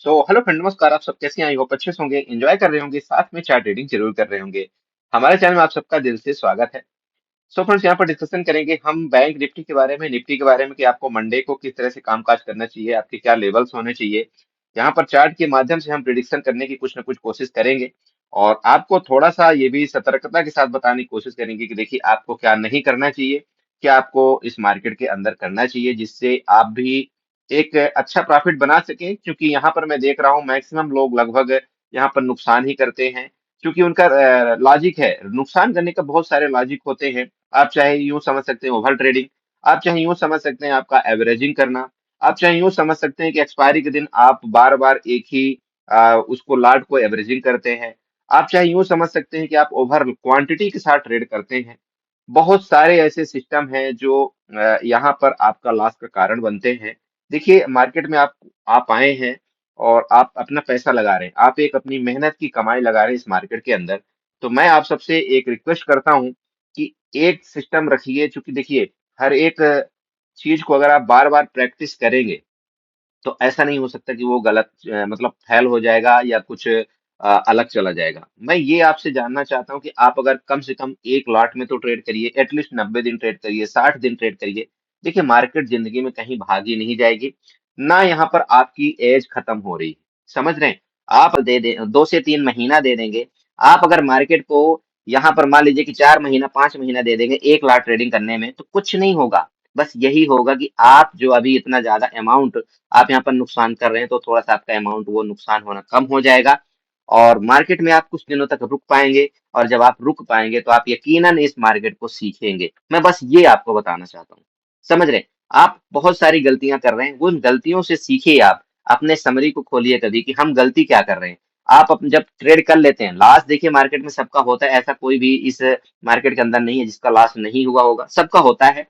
Hello friend, नमस्कार। आप सब कैसे हैं? आई होप अच्छे से होंगे, एंजॉय कर रहे होंगे, साथ में चार्ट रीडिंग जरूर कर रहे होंगे। हमारे चैनल में आप सबका दिल से स्वागत है। फ्रेंड्स, यहाँ पर डिस्कशन करेंगे हम बैंक निफ्टी के बारे में, निफ्टी के बारे में कि आपको मंडे को किस तरह से कामकाज करना चाहिए, आपके क्या लेवल्स होने चाहिए। यहाँ पर चार्ट के माध्यम से हम प्रिडिक्शन करने की कुछ ना कुछ कोशिश करेंगे और आपको थोड़ा सा ये भी सतर्कता के साथ बताने की कोशिश करेंगे कि देखिए आपको क्या नहीं करना चाहिए, क्या आपको इस मार्केट के अंदर करना चाहिए, जिससे आप भी एक अच्छा प्रॉफिट बना सकें। क्योंकि यहाँ पर मैं देख रहा हूँ मैक्सिमम लोग लगभग यहाँ पर नुकसान ही करते हैं, क्योंकि उनका लॉजिक है, नुकसान करने का बहुत सारे लॉजिक होते हैं। आप चाहे यूं समझ सकते हैं ओवर ट्रेडिंग, आप चाहे यूं समझ सकते हैं आपका एवरेजिंग करना, आप चाहे यूं समझ सकते हैं कि एक्सपायरी के दिन आप बार बार एक ही उसको लॉट को एवरेजिंग करते हैं, आप चाहे यूं समझ सकते हैं कि आप ओवर क्वांटिटी के साथ ट्रेड करते हैं। बहुत सारे ऐसे सिस्टम हैं जो यहाँ पर आपका लॉस का कारण बनते हैं। देखिए मार्केट में आप आए हैं और आप अपना पैसा लगा रहे हैं, आप एक अपनी मेहनत की कमाई लगा रहे हैं इस मार्केट के अंदर। तो मैं आप सबसे एक रिक्वेस्ट करता हूं कि एक सिस्टम रखिए। चूंकि देखिए हर एक चीज को अगर आप बार बार प्रैक्टिस करेंगे तो ऐसा नहीं हो सकता कि वो गलत मतलब फेल हो जाएगा या कुछ अलग चला जाएगा। मैं ये आपसे जानना चाहता हूँ कि आप अगर कम से कम एक लॉट में तो ट्रेड करिए, एटलीस्ट 90 दिन ट्रेड करिए, 60 दिन ट्रेड करिए। देखिए मार्केट जिंदगी में कहीं भागी नहीं जाएगी, ना यहाँ पर आपकी एज खत्म हो रही है। समझ रहे हैं? आप दे दे 2 से 3 महीना दे देंगे, आप अगर मार्केट को यहाँ पर मान लीजिए कि 4 महीना 5 महीना दे देंगे एक लाख ट्रेडिंग करने में, तो कुछ नहीं होगा। बस यही होगा कि आप जो अभी इतना ज्यादा अमाउंट आप यहाँ पर नुकसान कर रहे हैं, तो थोड़ा सा आपका अमाउंट वो नुकसान होना कम हो जाएगा और मार्केट में आप कुछ दिनों तक रुक पाएंगे। और जब आप रुक पाएंगे तो आप यकीनन इस मार्केट को सीखेंगे। मैं बस ये आपको बताना चाहता हूँ। समझ रहे हैं? आप बहुत सारी गलतियां कर रहे हैं, उन गलतियों से सीखिए। आप अपने समरी को खोलिए कभी कि हम गलती क्या कर रहे हैं। आप जब ट्रेड कर लेते हैं, लॉस देखिए मार्केट में सबका होता है, ऐसा कोई भी इस मार्केट के अंदर नहीं है जिसका लॉस नहीं हुआ होगा, सबका होता है।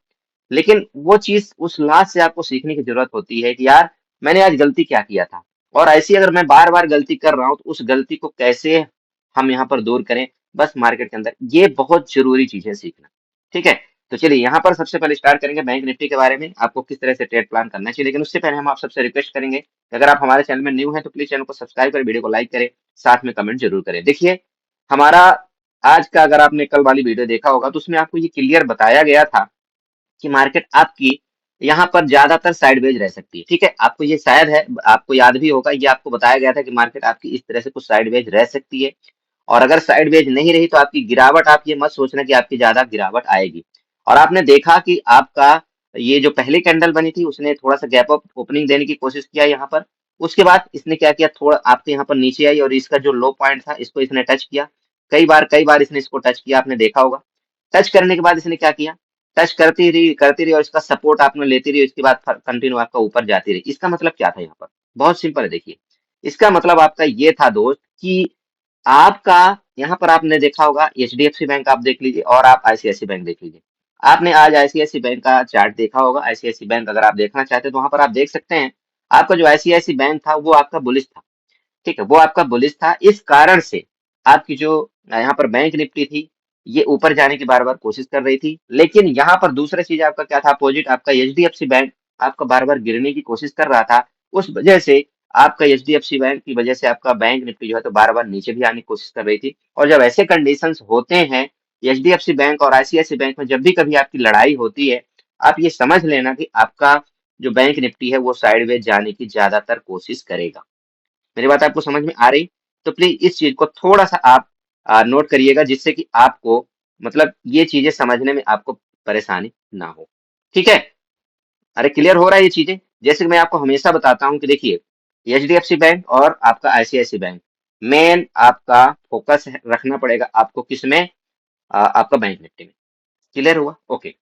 लेकिन वो चीज उस लास्ट से आपको सीखने की जरूरत होती है कि यार मैंने आज गलती क्या किया था, और ऐसी अगर मैं बार बार गलती कर रहा हूं तो उस गलती को कैसे हम यहाँ पर दूर करें। बस मार्केट के अंदर ये बहुत जरूरी चीज है सीखना। ठीक है? तो चलिए यहाँ पर सबसे पहले स्टार्ट करेंगे बैंक निफ्टी के बारे में, आपको किस तरह से ट्रेड प्लान करना चाहिए। लेकिन उससे पहले हम आप सबसे रिक्वेस्ट करेंगे कि अगर आप हमारे चैनल में न्यू हैं तो प्लीज चैनल को सब्सक्राइब करें, वीडियो को लाइक करें, साथ में कमेंट जरूर करें। देखिए हमारा आज का, अगर आपने कल वाली वीडियो देखा होगा तो उसमें आपको ये क्लियर बताया गया था कि मार्केट आपकी यहाँ पर ज्यादातर साइडवेज रह सकती है। ठीक है? आपको ये शायद है, आपको याद भी होगा, ये आपको बताया गया था कि मार्केट आपकी इस तरह से कुछ साइडवेज रह सकती है। और अगर साइडवेज नहीं रही तो आपकी गिरावट, आप ये मत सोचना कि आपकी ज्यादा गिरावट आएगी। और आपने देखा कि आपका ये जो पहली कैंडल बनी थी उसने थोड़ा सा गैप अप ओपनिंग देने की कोशिश किया यहाँ पर। उसके बाद इसने क्या किया, थोड़ा आपके यहाँ पर नीचे आई और इसका जो लो पॉइंट था इसको इसने टच किया। कई बार इसने इसको टच किया, आपने देखा होगा। टच करने के बाद इसने क्या किया, टच करती रही और इसका सपोर्ट आपने लेती रही, उसके बाद कंटिन्यू आपका ऊपर जाती रही। इसका मतलब क्या था यहाँ पर? बहुत सिंपल है। देखिए इसका मतलब आपका ये था दोस्त कि आपका यहाँ पर आपने देखा होगा एचडीएफसी बैंक, आप देख लीजिए, और आप आईसीआईसी बैंक देख लीजिए। आपने आज आईसीआईसी बैंक का चार्ट देखा होगा। आईसीआईसी बैंक अगर आप देखना चाहते हैं तो वहां पर आप देख सकते हैं, आपका जो आईसीआईसी बैंक था वो आपका बुलिश था। ठीक है? वो आपका बुलिश था, इस कारण से आपकी जो यहाँ पर बैंक निफ्टी थी ये ऊपर जाने की बार बार कोशिश कर रही थी। लेकिन यहाँ पर दूसरा चीज आपका क्या था, अपोजिट, आपका एचडीएफसी बैंक आपका बार बार गिरने की कोशिश कर रहा था। उस वजह से आपका एचडीएफसी बैंक की वजह से आपका बैंक निफ्टी जो है तो बार बार नीचे भी आने की कोशिश कर रही थी। और जब ऐसे कंडीशंस होते हैं एचडीएफसी बैंक और आईसीआईसी बैंक में, जब भी कभी आपकी लड़ाई होती है, आप ये समझ लेना कि आपका जो बैंक निफ्टी है वो साइडवेज जाने की ज्यादातर कोशिश करेगा। मेरी बात आपको समझ में आ रही? तो प्लीज इस चीज को थोड़ा सा आप नोट करिएगा, जिससे कि आपको मतलब ये चीजें समझने में आपको परेशानी ना हो। ठीक है? अरे क्लियर हो रहा है ये चीजें? जैसे कि मैं आपको हमेशा बताता हूँ कि देखिए एचडीएफसी बैंक और आपका आईसीआईसी बैंक, मेन आपका फोकस रखना पड़ेगा आपको किसमें, आपका बैंक निफ्टी में। क्लियर हुआ? ओके।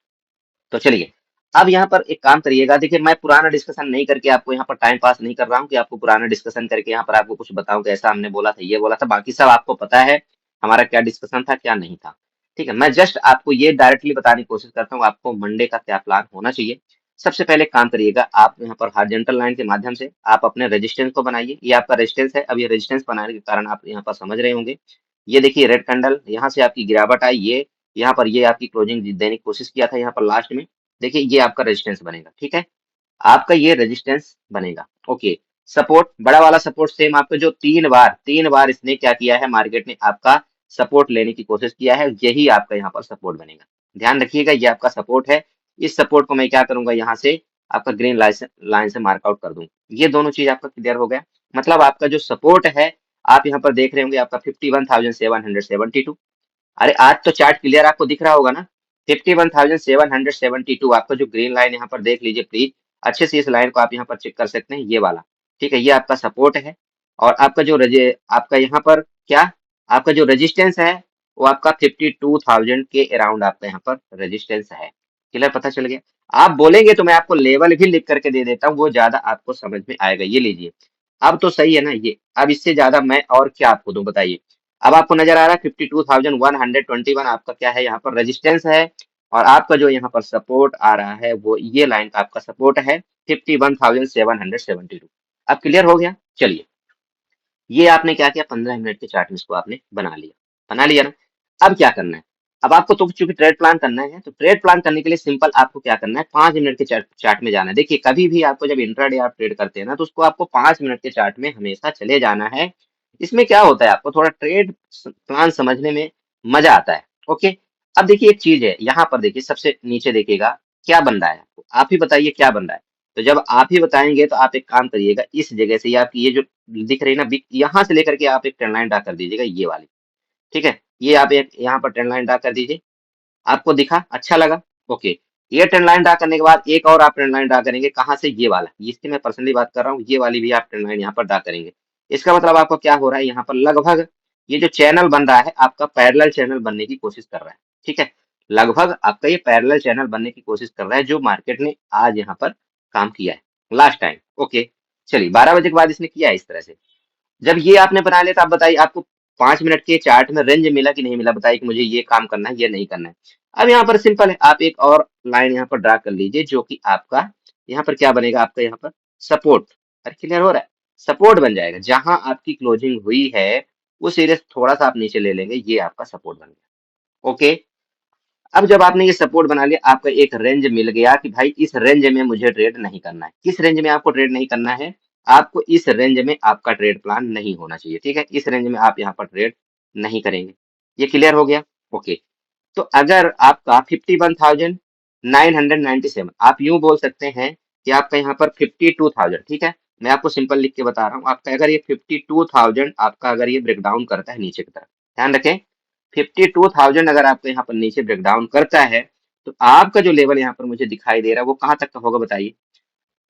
तो चलिए अब यहाँ पर एक काम करिएगा। देखिए मैं पुराना डिस्कशन नहीं करके आपको यहाँ पर टाइम पास नहीं कर रहा हूँ कि आपको पुराना डिस्कशन करके यहाँ पर आपको कुछ बताऊं कि ऐसा हमने बोला था, ये बोला था, बाकी सब आपको पता है हमारा क्या डिस्कशन था क्या नहीं था। ठीक है? मैं जस्ट आपको ये डायरेक्टली बताने की कोशिश करता हूँ आपको मंडे का क्या प्लान होना चाहिए। सबसे पहले काम करिएगा, आप यहाँ पर हॉरिजॉन्टल लाइन के माध्यम से आप अपने रेजिस्टेंस को बनाइए। ये आपका रेजिस्टेंस है। अब ये रेजिस्टेंस बनाने के कारण आप यहाँ पर समझ रहे होंगे, ये देखिए रेड कैंडल यहाँ से आपकी गिरावट आई, ये यहाँ पर ये आपकी क्लोजिंग देने की कोशिश किया था यहाँ पर लास्ट में। देखिए ये आपका रेजिस्टेंस बनेगा। ठीक है? आपका ये रेजिस्टेंस बनेगा। ओके। सपोर्ट, बड़ा वाला सपोर्ट सेम आपका जो तीन बार इसने क्या किया है, मार्केट ने आपका सपोर्ट लेने की कोशिश किया है, यही आपका यहाँ पर सपोर्ट बनेगा। ध्यान रखिएगा, ये आपका सपोर्ट है। इस सपोर्ट को मैं क्या करूंगा, यहाँ से आपका ग्रीन लाइन से मार्कआउट कर दूंगा। ये दोनों चीज आपका क्लियर हो गया। मतलब आपका जो सपोर्ट है, आप यहाँ पर देख रहे होंगे आपका 51,772। अरे आज तो चार्ट क्लियर आपको दिख रहा होगा ना, 51,772 आपका जो ग्रीन लाइन यहाँ पर देख लीजिए प्लीज, अच्छे से इस लाइन को आप यहाँ पर चेक कर सकते हैं, ये वाला। ठीक है, ये आपका सपोर्ट है। और आपका जो आपका यहाँ पर क्या, आपका जो रेजिस्टेंस है वो आपका 52,000 के अराउंड आपका यहाँ पर रेजिस्टेंस है। क्लियर, पता चल गया। आप बोलेंगे तो मैं आपको लेवल भी लिख करके दे देता हूँ, वो ज्यादा आपको समझ में आएगा। ये लीजिए, अब तो सही है ना ये। अब इससे ज्यादा मैं और क्या आपको दूं, बताइए। अब आपको नजर आ रहा है 52,121 आपका क्या है, यहाँ पर रेजिस्टेंस है। और आपका जो यहाँ पर सपोर्ट आ रहा है वो ये लाइन का आपका सपोर्ट है 51,772। अब क्लियर हो गया। चलिए, ये आपने क्या किया, 15 मिनट के चार्ट में इसको आपने बना लिया ना। अब क्या करना है, अब आपको तो चूंकि ट्रेड प्लान करना है, तो ट्रेड प्लान करने के लिए सिंपल आपको क्या करना है, 5 मिनट के चार्ट में जाना है। देखिए, कभी भी आपको जब इंट्राडे आप ट्रेड करते हैं ना, तो उसको आपको 5 मिनट के चार्ट में हमेशा चले जाना है। इसमें क्या होता है, आपको थोड़ा ट्रेड प्लान समझने में मजा आता है। ओके, अब देखिए एक चीज है, यहाँ पर देखिए सबसे नीचे देखिएगा क्या बन रहा है, आपको आप ही बताइए क्या बन रहा है। तो जब आप ही बताएंगे तो आप एक काम करिएगा, इस जगह से, ये आपकी ये जो दिख रही है ना, यहाँ से लेकर के आप एक ट्रेंड लाइन ड्रा कर दीजिएगा, ये वाली। ठीक है, ये आप एक यहाँ पर ट्रेंड लाइन ड्रा कर दीजिए। आपको दिखा, अच्छा लगा। ओके, ये ट्रेंड लाइन ड्रा करने के बाद एक और आप ट्रेंड लाइन ड्रा करेंगे, कहाँ से, ये वाला, इसकी मैं पर्सनली बात कर रहा हूँ, ये वाली भी आप ट्रेंड लाइन यहाँ पर ड्रा करेंगे। इसका मतलब आपको क्या हो रहा है, यहाँ पर लगभग ये जो चैनल बन रहा है आपका पैरेलल चैनल बनने की कोशिश कर रहा है। ठीक है, लगभग आपका ये पैरेलल चैनल बनने की कोशिश कर रहा है, जो मार्केट ने आज यहाँ पर काम किया है लास्ट टाइम। ओके, चलिए 12 बजे के बाद इसने किया है इस तरह से। जब ये आपने बना लिया तो आप बताइए, आपको 5 मिनट के चार्ट में रेंज मिला कि नहीं मिला, बताइए कि मुझे ये काम करना है, ये नहीं करना है। अब यहाँ पर सिंपल है, आप एक और लाइन यहाँ पर ड्रा कर लीजिए, जो कि आपका यहाँ पर क्या बनेगा, आपका यहाँ पर सपोर्ट। अरे क्लियर हो रहा है, सपोर्ट बन जाएगा। जहां आपकी क्लोजिंग हुई है उस एरिया से थोड़ा सा आप नीचे ले लेंगे, ये आपका सपोर्ट बन गया। ओके, अब जब आपने ये सपोर्ट बना लिया, आपका एक रेंज मिल गया कि भाई इस रेंज में मुझे ट्रेड नहीं करना है। किस रेंज में आपको ट्रेड नहीं करना है, आपको इस रेंज में आपका ट्रेड प्लान नहीं होना चाहिए। ठीक है, इस रेंज में आप यहाँ पर ट्रेड नहीं करेंगे। ये क्लियर हो गया। ओके, तो अगर आपका 51,997, आप यूं बोल सकते हैं कि आपका यहाँ पर 52,000। ठीक है, मैं आपको सिंपल लिख के बता रहा हूँ, आपका अगर ये 52,000 आपका अगर ये ब्रेक डाउन करता है नीचे की तरफ, ध्यान रखें, 52,000 अगर आपको यहाँ पर नीचे ब्रेक डाउन करता है, तो आपका जो लेवल यहाँ पर मुझे दिखाई दे रहा है वो कहाँ तक का होगा, बताइए।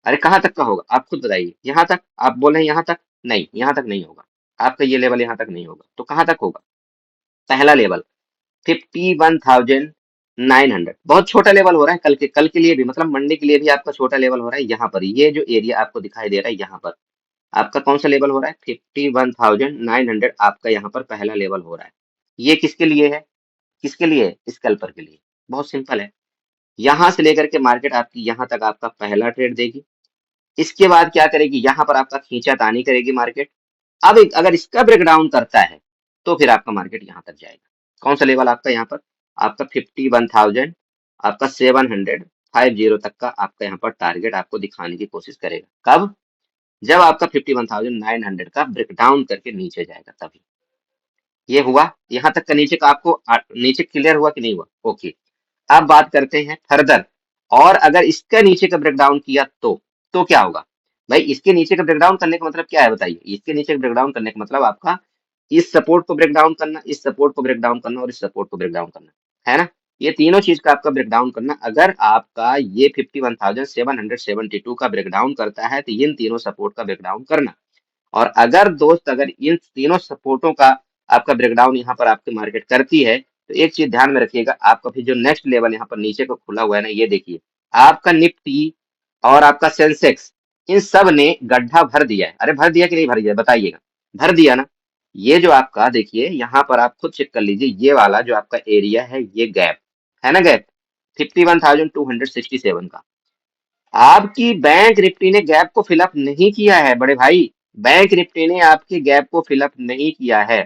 अरे कहाँ तक का होगा, आप खुद बताइए। यहाँ तक आप बोल रहे हैं, यहाँ तक नहीं, यहाँ तक नहीं होगा। आपका ये लेवल यहाँ तक नहीं होगा, तो कहाँ तक होगा, पहला लेवल 51,900। बहुत छोटा लेवल हो रहा है, कल के लिए भी, मतलब मंडे के लिए भी आपका छोटा लेवल हो रहा है। यहाँ पर ये जो एरिया आपको दिखाई दे रहा है, यहाँ पर आपका कौन सा लेवल हो रहा है, 51,900 आपका यहाँ पर पहला लेवल हो रहा है। ये किसके लिए है, किसके लिए है, स्कैल्पर के लिए। बहुत सिंपल है, यहाँ से लेकर के मार्केट आपकी यहाँ तक आपका पहला ट्रेड देगी। इसके बाद क्या करेगी, यहाँ पर आपका खींचा तानी करेगी मार्केट। अब अगर इसका ब्रेकडाउन करता है तो फिर आपका मार्केट यहाँ तक जाएगा। कौन सा लेवल आपका यहाँ पर, आपका 51,000, आपका 750 तक का आपका यहाँ पर टारगेट आपको दिखाने की कोशिश करेगा। कब, जब आपका 51,900 का ब्रेकडाउन करके नीचे जाएगा, तभी। ये हुआ, यहाँ तक का नीचे का आपको नीचे क्लियर हुआ कि नहीं हुआ। ओके, अब बात करते हैं फर्दर। और अगर इसका नीचे का ब्रेकडाउन किया तो क्या होगा भाई, इसके नीचे का ब्रेकडाउन करने का मतलब क्या है, बताइए। इसके नीचे का ब्रेकडाउन करने का मतलब आपका इस सपोर्ट को ब्रेक डाउन करना, इस सपोर्ट को ब्रेक डाउन करना और इस सपोर्ट को ब्रेक डाउन करना, है ना। ये तीनों चीज का आपका ब्रेक डाउन करना। अगर आपका ये 51,772 का ब्रेक डाउन करता है तो इन तीनों सपोर्ट का ब्रेक डाउन करना। और अगर दोस्त, अगर इन तीनों सपोर्टों का आपका ब्रेकडाउन यहाँ पर आपकी मार्केट करती है, तो एक चीज ध्यान में रखिएगा, आपका फिर जो नेक्स्ट लेवल यहाँ पर नीचे को खुला हुआ है ना, ये देखिए, आपका निफ्टी और आपका सेंसेक्स, इन सब ने गड्ढा भर दिया है। अरे भर दिया कि नहीं भर दिया, बताइएगा। भर दिया ना। ये जो आपका देखिए, यहाँ पर आप खुद चेक कर लीजिए, ये वाला जो आपका एरिया है, ये गैप है ना, गैप 51,267 का। आपकी बैंक निफ्टी ने गैप को फिलअप नहीं किया है बड़े भाई, बैंक निफ्टी ने आपके गैप को फिलअप नहीं किया है।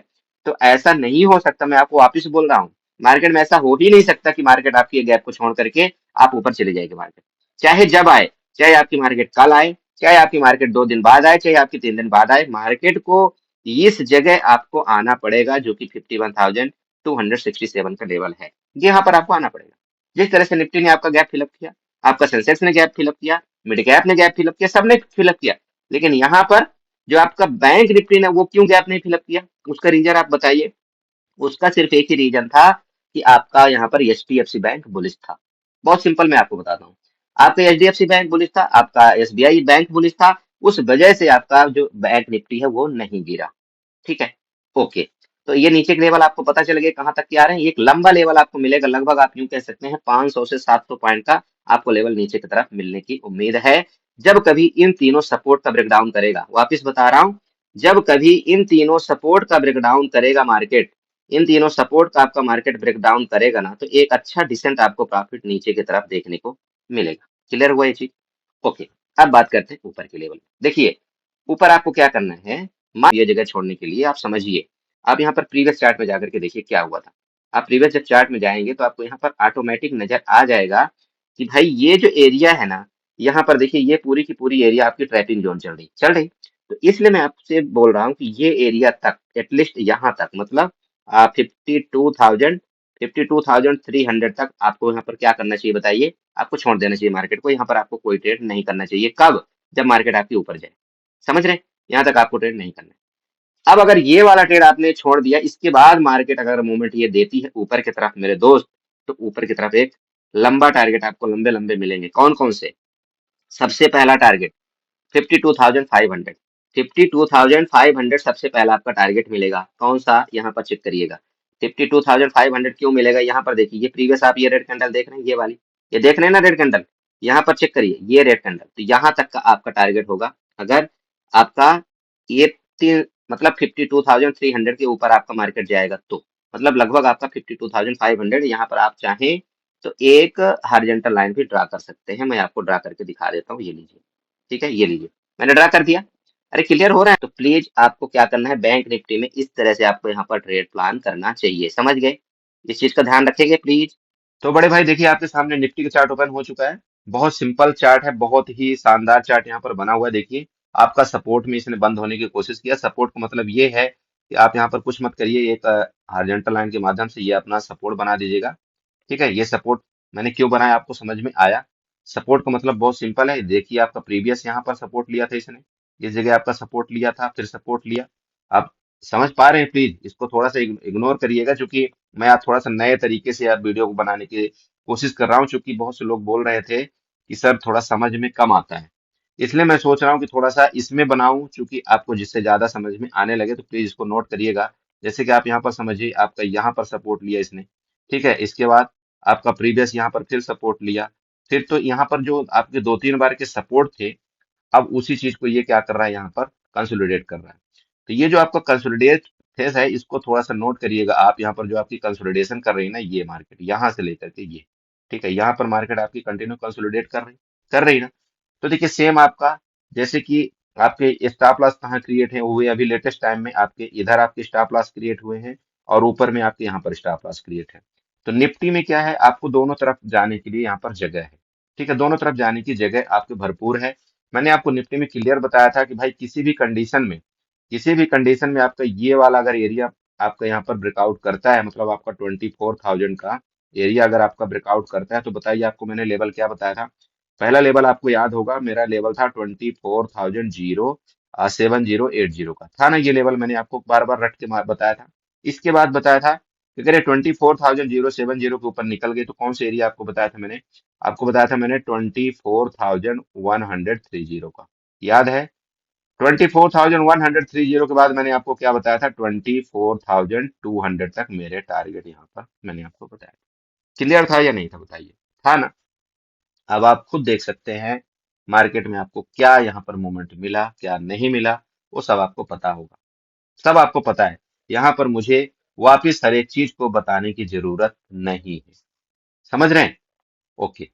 तो ऐसा नहीं हो सकता, मैं आपको वापिस बोल रहा हूँ, मार्केट में ऐसा हो ही नहीं सकता कि मार्केट आपकी गैप को छोड़ करके आप ऊपर चले जाएगी। मार्केट चाहे जब आए, चाहे आपकी मार्केट कल आए, चाहे आपकी मार्केट 2 दिन बाद आए, चाहे आपकी 3 दिन बाद आए, मार्केट को इस जगह आपको आना पड़ेगा जो कि 51,267 का लेवल है। यहाँ पर आपको आना पड़ेगा। जिस तरह से निफ्टी ने आपका गैप फिलअप किया, आपका सेंसेक्स ने गैप फिलअप किया, मिड कैप ने गैप फिलअप किया, सबने फिलअप किया, लेकिन यहाँ पर जो आपका बैंक निफ्टी ने वो क्यों गैप नहीं फिलअप किया, उसका रीजन आप बताइए। उसका सिर्फ एक ही रीजन था कि आपका यहाँ पर एचडीएफसी बैंक बुलिश था। बहुत सिंपल मैं आपको बताता हूँ। आपका एचडीएफसी बैंक बुलिश था, आपका एसबीआई बैंक बुलिश था, उस वजह से आपका जो बैंक निफ्टी है वो नहीं गिरा। ठीक है, ओके। तो ये नीचे के लेवल आपको पता चल गए कहाँ तक के आ रहे हैं। एक लंबा लेवल आपको मिलेगा, लगभग आप यूं कह सकते हैं 500 से 700 पॉइंट का आपको लेवल नीचे की तरफ मिलने की उम्मीद है, जब कभी इन तीनों सपोर्ट का ब्रेकडाउन करेगा। वापिस बता रहा हूँ, जब कभी इन तीनों सपोर्ट का ब्रेकडाउन करेगा मार्केट, इन तीनों सपोर्ट का आपका मार्केट ब्रेकडाउन करेगा ना, तो एक अच्छा डिसेंट आपको प्रॉफिट नीचे की तरफ देखने को मिलेगा। क्लियर हुआ ये चीज? ओके। अब बात करते हैं ऊपर के लेवल। देखिए, ऊपर आपको क्या करना है, ये जगह छोड़ने के लिए आप समझिए, आप यहाँ पर प्रीवियस चार्ट में जाकर के देखिए क्या हुआ था। आप प्रीवियस जब चार्ट में जाएंगे तो आपको यहाँ पर ऑटोमेटिक नजर आ जाएगा कि भाई ये जो एरिया है ना, यहाँ पर देखिए ये पूरी की पूरी एरिया आपकी ट्रैपिंग जोन चल रही। तो इसलिए मैं आपसे बोल रहा हूँ कि ये एरिया तक, एटलीस्ट यहाँ तक, मतलब 52,000, 52,300 तक आपको यहाँ पर क्या करना चाहिए बताइए, आपको छोड़ देना चाहिए मार्केट को। यहाँ पर आपको कोई ट्रेड नहीं करना चाहिए। कब? जब मार्केट आपके ऊपर जाए। समझ रहे हैं? यहाँ तक आपको ट्रेड नहीं करना है। अब अगर ये वाला ट्रेड आपने छोड़ दिया, इसके बाद मार्केट अगर मूवमेंट ये देती है ऊपर की तरफ मेरे दोस्त, तो ऊपर की तरफ एक लंबा टारगेट आपको लंबे लंबे मिलेंगे। कौन कौन से? सबसे पहला टारगेट 52,500, 52,500 सबसे पहला आपका टारगेट मिलेगा। कौन सा? यहाँ पर चेक करिएगा। 52,500 क्यों मिलेगा? यहाँ पर देखिए, ये प्रीवियस आप ये रेड कैंडल देख रहे हैं, ये वाली, ये देख रहे हैं ना रेड कैंडल, यहाँ पर चेक करिए, ये रेड कैंडल, तो यहाँ तक का आपका टारगेट होगा। अगर आपका ये तीन, मतलब 52,300 के ऊपर आपका मार्केट जाएगा तो, मतलब लगभग आपका 52,500, यहाँ पर आप चाहें तो एक हॉरिजॉन्टल लाइन भी ड्रा कर सकते हैं। मैं आपको ड्रा करके दिखा देता हूँ, ये लीजिए। ठीक है, ये लीजिए, मैंने ड्रा कर दिया। अरे क्लियर हो रहा है? तो प्लीज आपको क्या करना है, बैंक निफ्टी में इस तरह से आपको यहाँ पर ट्रेड प्लान करना चाहिए। समझ गए? इस चीज का ध्यान रखेंगे प्लीज। तो बड़े भाई देखिए, आपके सामने निफ्टी का चार्ट ओपन हो चुका है। बहुत सिंपल चार्ट है, बहुत ही शानदार चार्ट यहाँ पर बना हुआ है। देखिए, आपका सपोर्ट में इसने बंद होने की कोशिश किया। सपोर्ट का मतलब ये है कि आप यहाँ पर कुछ मत करिए, एक हॉरिजॉन्टल लाइन के माध्यम से ये अपना सपोर्ट बना दीजिएगा। ठीक है, ये सपोर्ट मैंने क्यों बनाया आपको समझ में आया। सपोर्ट का मतलब बहुत सिंपल है। देखिए, आपका प्रीवियस यहाँ पर सपोर्ट लिया था इसने, इस जगह आपका सपोर्ट लिया था, फिर सपोर्ट लिया। आप समझ पा रहे हैं? प्लीज इसको थोड़ा सा इग्नोर करिएगा, क्योंकि मैं आज थोड़ा सा नए तरीके से यार वीडियो को बनाने की कोशिश कर रहा हूँ, क्योंकि बहुत से लोग बोल रहे थे कि सर थोड़ा समझ में कम आता है। इसलिए मैं सोच रहा हूँ कि थोड़ा सा इसमें बनाऊं, क्योंकि आपको जिससे ज्यादा समझ में आने लगे, तो प्लीज इसको नोट करिएगा। जैसे कि आप यहाँ पर समझिए, आपका यहाँ पर सपोर्ट लिया इसने, ठीक है, इसके बाद आपका प्रीवियस यहाँ पर फिर सपोर्ट लिया, फिर तो यहाँ पर जो आपके 2-3 बार के सपोर्ट थे, अब उसी चीज को ये क्या कर रहा है, यहाँ पर कंसोलिडेट कर रहा है। तो ये जो आपका कंसोलिडेट फेस है, इसको थोड़ा सा नोट करिएगा। आप यहाँ पर जो आपकी कंसोलिडेशन कर रही है ना, ये मार्केट यहाँ से लेकर के ये, ठीक है, यहाँ पर मार्केट आपकी कंटिन्यू कंसोलिडेट कर रही ना। तो देखिए, सेम आपका, जैसे कि आपके स्टॉप लॉस कहाँ क्रिएट है हुए, अभी लेटेस्ट टाइम में आपके इधर आपके स्टॉप लॉस क्रिएट हुए हैं, और ऊपर में आपके यहाँ पर स्टॉप लॉस क्रिएट है। तो निफ्टी में क्या है, आपको दोनों तरफ जाने के लिए यहाँ पर जगह है। ठीक है, दोनों तरफ जाने की जगह आपके भरपूर है। मैंने आपको निफ्टी में क्लियर बताया था कि भाई किसी भी कंडीशन में आपका ये वाला अगर एरिया आपका यहाँ पर ब्रेकआउट करता है, मतलब आपका 24,000 का एरिया अगर आपका ब्रेकआउट करता है, तो बताइए आपको मैंने लेवल क्या बताया था। पहला लेवल आपको याद होगा, मेरा लेवल था 24,070 का था ना, ये लेवल मैंने आपको बार बार रट के बताया था। इसके बाद बताया था कि अगर ये 24,070 के ऊपर निकल गए, तो कौन सा एरिया आपको बताया था मैंने? आपको बताया था मैंने 24,130 का, याद है? 24,130 के बाद मैंने आपको क्या बताया था? 24,200 तक मेरे टारगेट यहाँ पर मैंने आपको बताया। क्लियर था या नहीं था बताइए? था ना? अब आप खुद देख सकते हैं मार्केट में आपको क्या यहाँ पर मूवमेंट मिला, क्या नहीं मिला, वो सब आपको पता होगा। सब आपको पता है। यहाँ पर मुझे वापिस हर एक चीज को बताने की जरूरत नहीं है। समझ रहे हैं? ओके।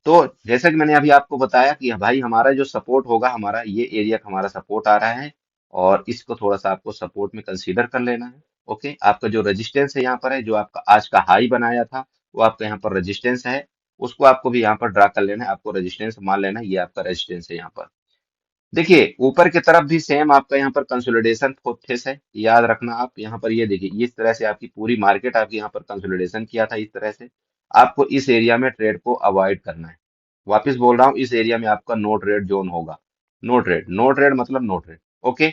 तो जैसा कि मैंने अभी आपको बताया कि भाई हमारा जो सपोर्ट होगा, हमारा ये एरिया का हमारा सपोर्ट आ रहा है, और इसको थोड़ा सा आपको सपोर्ट में कंसीडर कर लेना है। ओके, आपका जो रेजिस्टेंस है यहाँ पर है, जो आपका आज का हाई बनाया था, वो आपका यहाँ पर रेजिस्टेंस है, उसको आपको भी यहाँ पर ड्रा कर लेना है। आपको रेजिस्टेंस मान लेना है, ये आपका रेजिस्टेंस है यहाँ पर। देखिए ऊपर की तरफ भी सेम आपका यहाँ पर कंसोलिडेशन फेस है, याद रखना आप यहाँ पर ये देखिए इस तरह से आपकी पूरी मार्केट आपकी यहाँ पर कंसोलिडेशन किया था इस तरह से। आपको इस एरिया में ट्रेड को अवॉइड करना है। वापस बोल रहा हूँ इस एरिया में आपका नो ट्रेड जोन होगा। नो ट्रेड, नो ट्रेड मतलब नो ट्रेड। ओके,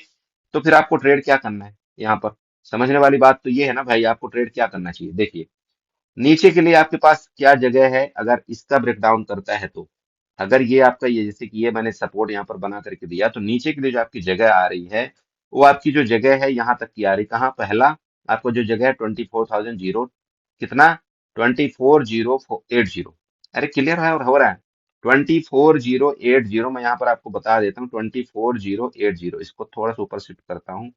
तो फिर आपको ट्रेड क्या करना है यहाँ पर? समझने वाली बात तो ये है ना भाई, आपको ट्रेड क्या करना चाहिए। देखिए नीचे के लिए आपके पास क्या जगह है, अगर इसका ब्रेकडाउन करता है तो अगर ये आपका ये जैसे कि ये मैंने सपोर्ट यहाँ पर बना करके दिया, तो नीचे के लिए जो आपकी जगह आ रही है वो आपकी जो जगह है यहाँ तक की आ रही। कहाँ? पहला आपको जो जगह है 24,000 कितना? 24,080। अरे क्लियर है और हो रहा है? 24,080 मैं यहाँ पर आपको बता देता हूँ। 24,080 इसको थोड़ा सा ऊपर शिफ्ट करता हूँ,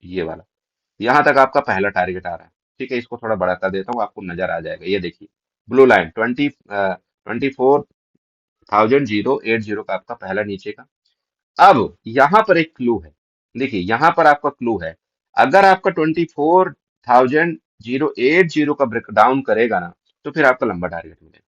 ये वाला यहाँ तक आपका पहला टारगेट आ रहा है। ठीक है, इसको थोड़ा बड़ा कर देता हूँ, आपको नजर आ जाएगा। ये देखिए ब्लू लाइन 24,080 का आपका पहला नीचे का। अब यहाँ पर एक क्लू है, देखिए यहाँ पर आपका क्लू है। अगर आपका 24,080 का ब्रेक डाउन करेगा ना, तो फिर आपका लंबा टारगेट मिलेगा।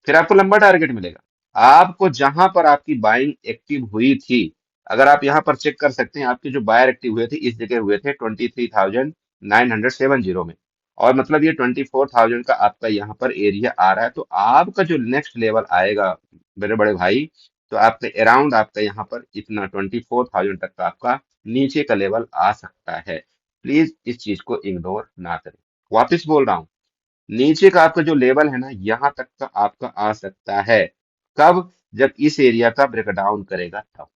फिर आपको लंबा टारगेट मिलेगा। आपको जहां पर आपकी बाइंग एक्टिव हुई थी, अगर आप यहां पर चेक कर सकते हैं, आपके जो बायर एक्टिव हुए थे इस जगह हुए थे 23,970 में, और मतलब ये 24,000 का आपका यहाँ पर एरिया आ रहा है। तो आपका जो नेक्स्ट लेवल आएगा मेरे बड़े भाई, तो आपके अराउंड आपका यहाँ पर इतना 24,000 तक का आपका नीचे का लेवल आ सकता है। प्लीज इस चीज को इग्नोर ना करें। वापिस बोल रहा हूँ, नीचे का आपका जो लेवल है ना यहाँ तक का आपका आ सकता है। कब? जब इस एरिया का ब्रेकडाउन करेगा तब।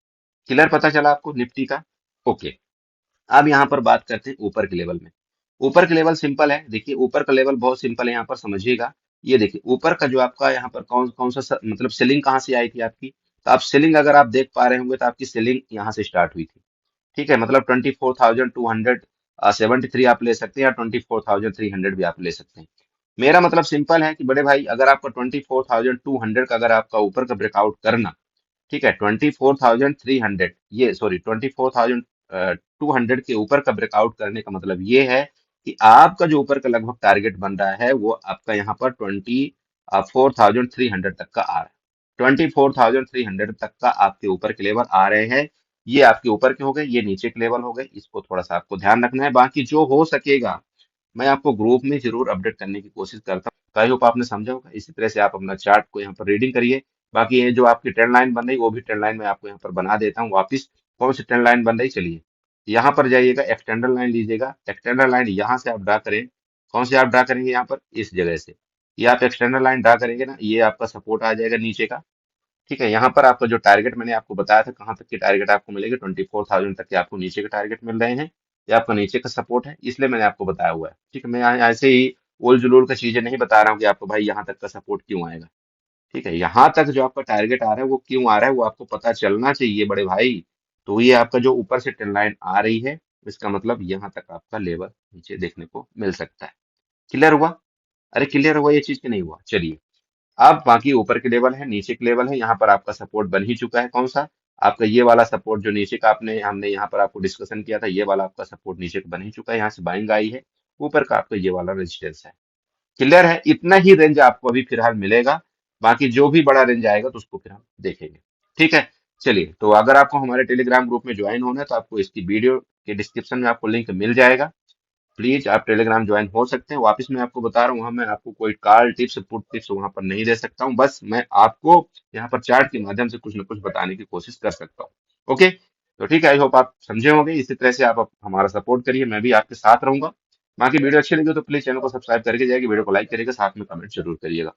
क्लियर? पता चला आपको निफ्टी का? ओके, अब यहाँ पर बात करते हैं ऊपर के लेवल में। ऊपर के लेवल सिंपल है, देखिए ऊपर का लेवल बहुत सिंपल है, यहाँ पर समझिएगा। ये देखिए ऊपर का जो आपका यहाँ पर कौन कौन सा मतलब सेलिंग कहाँ से आई थी आपकी, तो आप सेलिंग अगर आप देख पा रहे होंगे तो आपकी सेलिंग यहाँ से स्टार्ट हुई थी। ठीक है, मतलब 24,273 आप ले सकते हैं, या 24,300 भी आप ले सकते हैं। मेरा मतलब सिंपल है कि बड़े भाई अगर आपका 24,200 का अगर आपका ऊपर का ब्रेकआउट करना, ठीक है, 24,300 ये सॉरी 24,200 के ऊपर का ब्रेकआउट करने का मतलब ये है कि आपका जो ऊपर का लगभग टारगेट बन रहा है वो आपका यहाँ पर 24,300 तक का आ रहा है। 24,300 तक का आपके ऊपर के लेवल आ रहे हैं। ये आपके ऊपर के हो गए, ये नीचे के लेवल हो गए। इसको थोड़ा सा आपको ध्यान रखना है। बाकी जो हो सकेगा मैं आपको ग्रुप में जरूर अपडेट करने की कोशिश करता हूँ। आई होप आपने समझा होगा। इसी तरह से आप अपना चार्ट को यहाँ पर रीडिंग करिए। बाकी ये जो आपकी ट्रेंड लाइन बन रही वो भी ट्रेंड लाइन में आपको यहाँ पर बना देता हूँ वापिस। कौन सी ट्रेंड लाइन बन रही, चलिए यहाँ पर जाइएगा, एक्सटेंडर लाइन लीजिएगा। एक्सटेंडर लाइन यहाँ से आप ड्रा करें। कौन से आप ड्रा करेंगे? यहाँ पर इस जगह से ये आप एक्सटेंडर लाइन ड्रा करेंगे ना, ये आपका सपोर्ट आ जाएगा नीचे का। ठीक है, यहाँ पर आपका जो टारगेट मैंने आपको बताया था कहाँ तक के टारगेट आपको मिलेंगे, 24,000 तक के आपको नीचे के टारगेट मिल रहे हैं। ये आपका नीचे का सपोर्ट है, इसलिए मैंने आपको बताया हुआ है। ठीक है, मैं यहाँ ऐसे ही उल जुलूल का चीजें नहीं बता रहा हूँ कि आपको भाई यहाँ तक का सपोर्ट क्यों आएगा। ठीक है, यहाँ तक जो आपका टारगेट आ रहा है वो क्यों आ रहा है वो आपको पता चलना चाहिए बड़े भाई। तो ये आपका जो ऊपर से ट्रेंड लाइन आ रही है, इसका मतलब यहाँ तक आपका लेवल नीचे देखने को मिल सकता है। क्लियर हुआ? अरे क्लियर हुआ ये चीज की नहीं हुआ? चलिए, अब बाकी ऊपर के लेवल है, नीचे के लेवल है। यहाँ पर आपका सपोर्ट बन ही चुका है। कौन सा? आपका ये वाला सपोर्ट जो नीचे का आपने हमने यहाँ पर आपको डिस्कशन किया था, ये वाला आपका सपोर्ट नीचे का बन ही चुका है। यहाँ से बाइंग आई है। ऊपर का आपका ये वाला रेजिस्टेंस है। क्लियर है? इतना ही रेंज आपको अभी फिलहाल मिलेगा। बाकी जो भी बड़ा रेंज आएगा तो उसको फिर हम देखेंगे। ठीक है, चलिए, तो अगर आपको हमारे टेलीग्राम ग्रुप में ज्वाइन होना है तो आपको इसकी वीडियो के डिस्क्रिप्शन में आपको लिंक मिल जाएगा। प्लीज आप टेलीग्राम ज्वाइन हो सकते हैं। वापस मैं आपको बता रहा हूँ, वहां मैं आपको कोई कॉल टिप्स पुट टिप्स वहां पर नहीं दे सकता हूँ। बस मैं आपको यहाँ पर चार्ट के माध्यम से कुछ न कुछ बताने की कोशिश कर सकता हूँ। ओके, तो ठीक है, आई होप आप समझे होंगे। इसी तरह से आप हमारा सपोर्ट करिए, मैं भी आपके साथ रहूंगा। बाकी वीडियो अच्छी लगी तो प्लीज चैनल को सब्सक्राइब करके जाइए, वीडियो को लाइक करिएगा, साथ में कमेंट जरूर करिएगा।